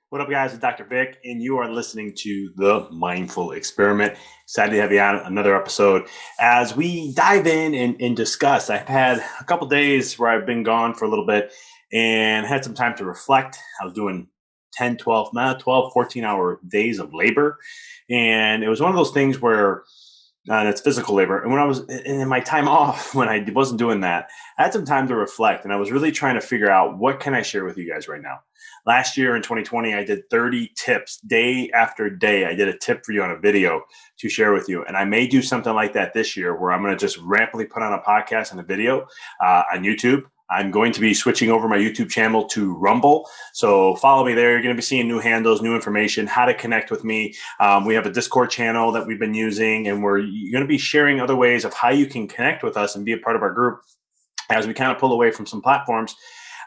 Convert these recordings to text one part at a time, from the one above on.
What up, guys? It's Dr. Vic, and you are listening to The Mindful Experiment. Excited to have you on another episode. As we dive in and discuss, I've had a couple days where I've been gone for a little bit and had some time to reflect. I was doing 10, 12, 12, 14-hour days of labor. And it was one of those things where it's physical labor. And when I was in my time off, when I wasn't doing that, I had some time to reflect, and I was really trying to figure out what can I share with you guys right now. Last year in 2020, I did 30 tips day after day. I did a tip for you on a video to share with you. And I may do something like that this year where I'm going to just rapidly put on a podcast and a video on YouTube. I'm going to be switching over my YouTube channel to Rumble. So follow me there. You're going to be seeing new handles, new information, how to connect with me. We have a Discord channel that we've been using, and we're going to be sharing other ways of how you can connect with us and be a part of our group as we kind of pull away from some platforms.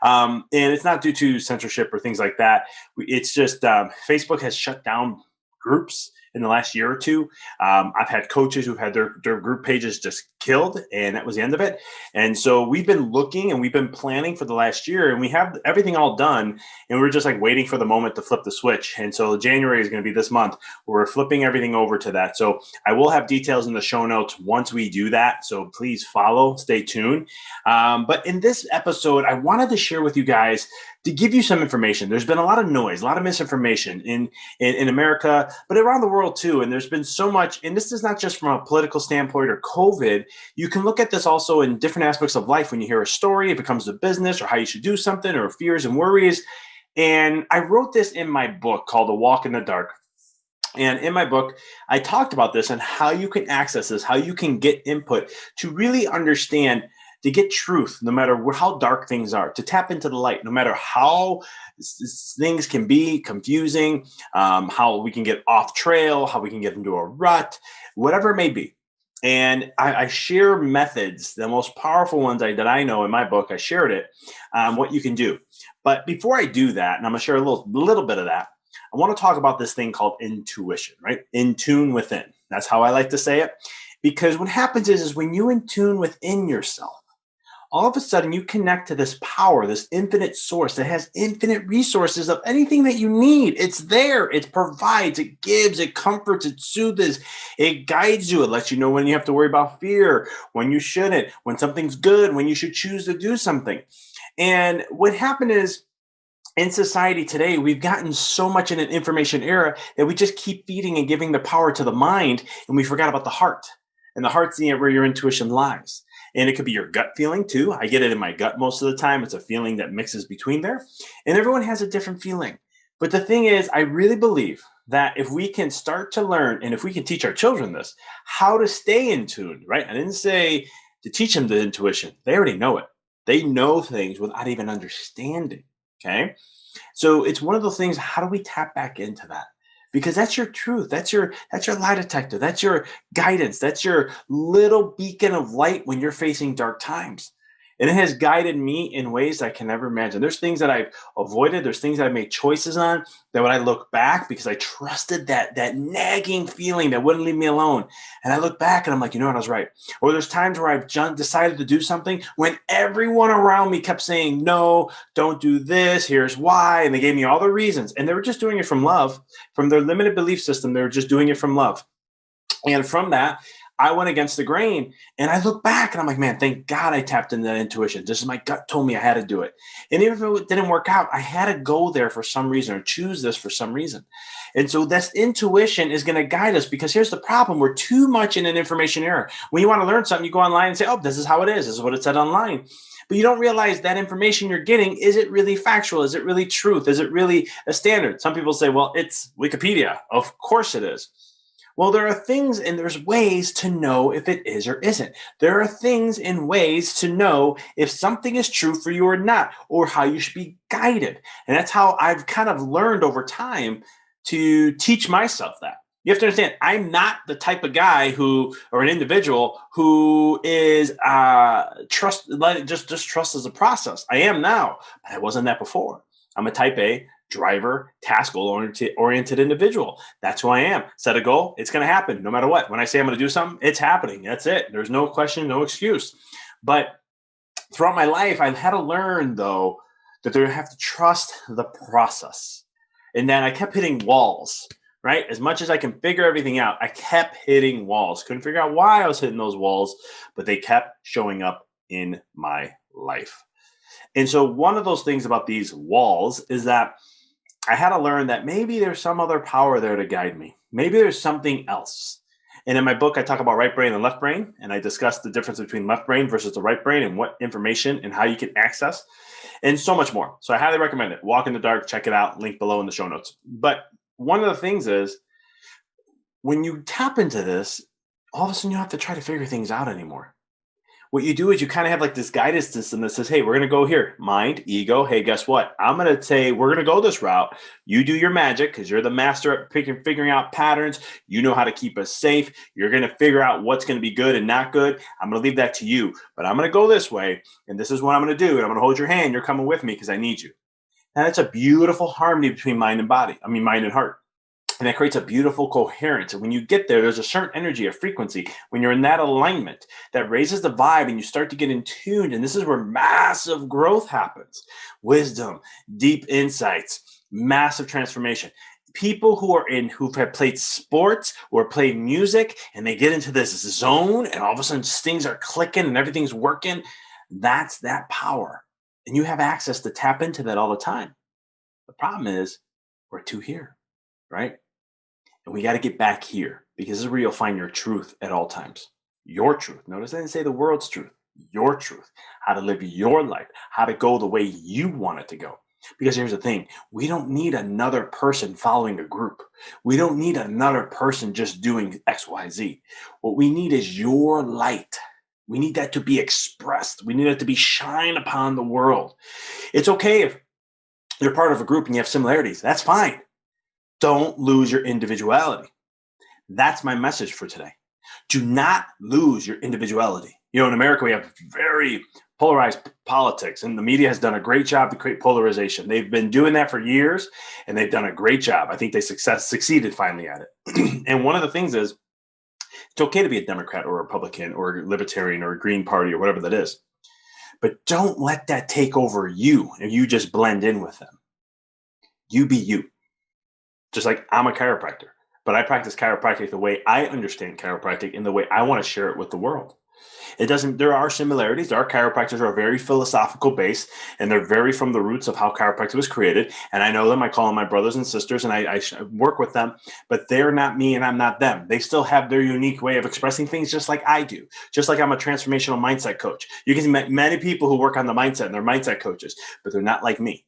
And it's not due to censorship or things like that. It's just Facebook has shut down groups in the last year or two. I've had coaches who've had their group pages just killed, and that was the end of it. And so we've been looking and we've been planning for the last year, and we have everything all done, and we're just like waiting for the moment to flip the switch. And so January is going to be this month where we're flipping everything over to that. So I will have details in the show notes once we do that. So please follow, stay tuned. But in this episode, I wanted to share with you guys to give you some information. There's been a lot of noise, a lot of misinformation in America, but around the world too. And there's been so much, and this is not just from a political standpoint or COVID. You can look at this also in different aspects of life when you hear a story, if it comes to business or how you should do something or fears and worries. And I wrote this in my book called A Walk in the Dark. And in my book, I talked about this and how you can access this, how you can get input to really understand, to get truth, no matter how dark things are, to tap into the light, no matter how things can be confusing, how we can get off trail, how we can get into a rut, whatever it may be. And I share methods, the most powerful ones that I know in my book. I shared it, what you can do. But before I do that, and I'm going to share a little bit of that, I want to talk about this thing called intuition, right? In tune within. That's how I like to say it. Because what happens is when you in tune within yourself, all of a sudden you connect to this power, this infinite source that has infinite resources of anything that you need. It's there. It provides, it gives, it comforts, it soothes, it guides you. It lets you know when you have to worry about fear, when you shouldn't, when something's good, when you should choose to do something. And what happened is, in society today, we've gotten so much in an information era that we just keep feeding and giving the power to the mind, and we forgot about the heart. And the heart's where your intuition lies. And it could be your gut feeling too. I get it in my gut most of the time. It's a feeling that mixes between there. And everyone has a different feeling. But the thing is, I really believe that if we can start to learn, and if we can teach our children this, how to stay in tune, right? I didn't say to teach them the intuition. They already know it. They know things without even understanding. Okay. So it's one of those things. How do we tap back into that? Because that's your truth. That's your lie detector. That's your guidance. That's your little beacon of light when you're facing dark times. And it has guided me in ways I can never imagine. There's things that I've avoided. There's things that I made choices on that when I look back, because I trusted that nagging feeling that wouldn't leave me alone. And I look back and I'm like, you know what, I was right. Or there's times where I've decided to do something when everyone around me kept saying, no, don't do this. Here's why. And they gave me all the reasons. And they were just doing it from love, from their limited belief system. They were just doing it from love. And from that, I went against the grain, and I look back and I'm like, man, thank God I tapped into that intuition. Just as my gut told me I had to do it. And even if it didn't work out, I had to go there for some reason or choose this for some reason. And so this intuition is going to guide us, because here's the problem. We're too much in an information era. When you want to learn something, you go online and say, oh, this is how it is. This is what it said online. But you don't realize that information you're getting, is it really factual? Is it really truth? Is it really a standard? Some people say, well, it's Wikipedia. Of course it is. Well, there are things and there's ways to know if it is or isn't. There are things and ways to know if something is true for you or not, or how you should be guided. And that's how I've kind of learned over time to teach myself that. You have to understand, I'm not the type of guy or an individual who is just trust as a process. I am now, but I wasn't that before. I'm a type A, driver, task oriented individual. That's who I am. Set a goal. It's going to happen no matter what. When I say I'm going to do something, it's happening. That's it. There's no question, no excuse. But throughout my life, I've had to learn, though, that I have to trust the process. And then I kept hitting walls, right? As much as I can figure everything out, I kept hitting walls. Couldn't figure out why I was hitting those walls, but they kept showing up in my life. And so one of those things about these walls is that I had to learn that maybe there's some other power there to guide me. Maybe there's something else. And in my book, I talk about right brain and left brain, and I discuss the difference between left brain versus the right brain and what information and how you can access, and so much more. So I highly recommend it. Walk in the Dark, check it out, link below in the show notes. But one of the things is when you tap into this, all of a sudden you don't have to try to figure things out anymore. What you do is you kind of have like this guidance system that says, hey, we're going to go here. Mind, ego. Hey, guess what? I'm going to say, we're going to go this route. You do your magic because you're the master at figuring out patterns. You know how to keep us safe. You're going to figure out what's going to be good and not good. I'm going to leave that to you, but I'm going to go this way. And this is what I'm going to do. And I'm going to hold your hand. You're coming with me because I need you. And that's a beautiful harmony between mind and mind and heart. And that creates a beautiful coherence. And when you get there, there's a certain energy, a frequency. When you're in that alignment, that raises the vibe and you start to get in tune. And this is where massive growth happens. Wisdom, deep insights, massive transformation. People who have played sports or played music and they get into this zone and all of a sudden things are clicking and everything's working. That's that power. And you have access to tap into that all the time. The problem is we're too here, right? And we got to get back here because this is where you'll find your truth at all times. Your truth. Notice I didn't say the world's truth. Your truth. How to live your life. How to go the way you want it to go. Because here's the thing. We don't need another person following a group. We don't need another person just doing X, Y, Z. What we need is your light. We need that to be expressed. We need it to be shine upon the world. It's okay if you're part of a group and you have similarities. That's fine. Don't lose your individuality. That's my message for today. Do not lose your individuality. You know, in America, we have very polarized politics, and the media has done a great job to create polarization. They've been doing that for years, and they've done a great job. I think they succeeded finally at it. And one of the things is, it's okay to be a Democrat or a Republican or a Libertarian or a Green Party or whatever that is. But don't let that take over you and you just blend in with them. You be you. Just like I'm a chiropractor, but I practice chiropractic the way I understand chiropractic and the way I want to share it with the world. There are similarities. Our chiropractors are very philosophical based and they're very from the roots of how chiropractic was created. And I know them, I call them my brothers and sisters and I work with them, but they're not me and I'm not them. They still have their unique way of expressing things just like I do. Just like I'm a transformational mindset coach. You can see many people who work on the mindset and they're mindset coaches, but they're not like me.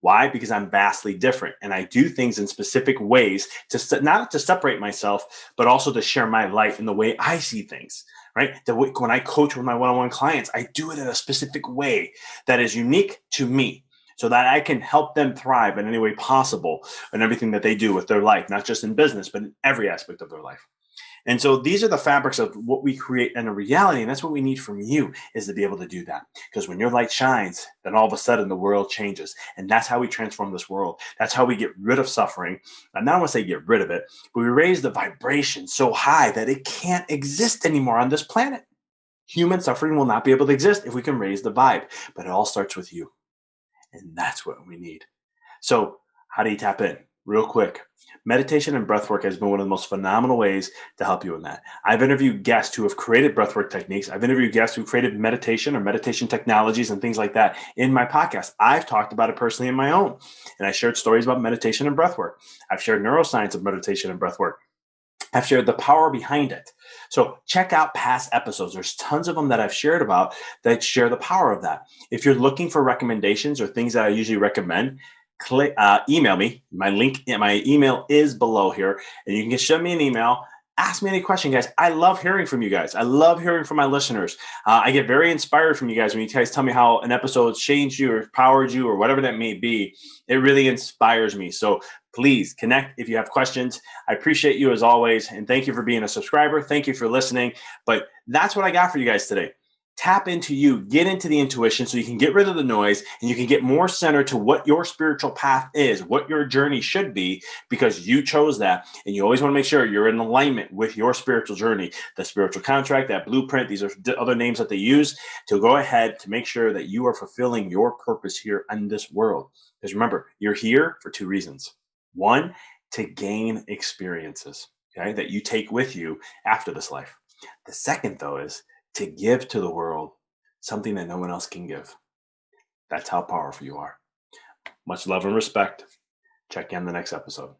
Why? Because I'm vastly different and I do things in specific ways to not to separate myself, but also to share my life in the way I see things, right? When I coach with my one-on-one clients, I do it in a specific way that is unique to me so that I can help them thrive in any way possible in everything that they do with their life, not just in business, but in every aspect of their life. And so these are the fabrics of what we create in a reality. And that's what we need from you is to be able to do that. Because when your light shines, then all of a sudden the world changes. And that's how we transform this world. That's how we get rid of suffering. And not want to say get rid of it, but we raise the vibration so high that it can't exist anymore on this planet. Human suffering will not be able to exist if we can raise the vibe. But it all starts with you. And that's what we need. So how do you tap in? Real quick, meditation and breathwork has been one of the most phenomenal ways to help you in that. I've interviewed guests who have created breathwork techniques. I've interviewed guests who created meditation or meditation technologies and things like that in my podcast. I've talked about it personally in my own, and I shared stories about meditation and breathwork. I've shared neuroscience of meditation and breathwork. I've shared the power behind it. So check out past episodes. There's tons of them that I've shared about that share the power of that. If you're looking for recommendations or things that I usually recommend, email me. My email is below here, and you can just send me an email. Ask me any question, guys. I love hearing from you guys. I love hearing from my listeners. I get very inspired from you guys when you guys tell me how an episode changed you or powered you or whatever that may be. It really inspires me. So please connect if you have questions. I appreciate you as always, and thank you for being a subscriber. Thank you for listening. But that's what I got for you guys today. Tap into you, get into the intuition so you can get rid of the noise and you can get more centered to what your spiritual path is, what your journey should be, because you chose that. And you always want to make sure you're in alignment with your spiritual journey, the spiritual contract, that blueprint. These are other names that they use to go ahead to make sure that you are fulfilling your purpose here in this world. Because remember, you're here for two reasons. One, to gain experiences, okay, that you take with you after this life. The second, though, is to give to the world something that no one else can give. That's how powerful you are. Much love and respect. Check you on the next episode.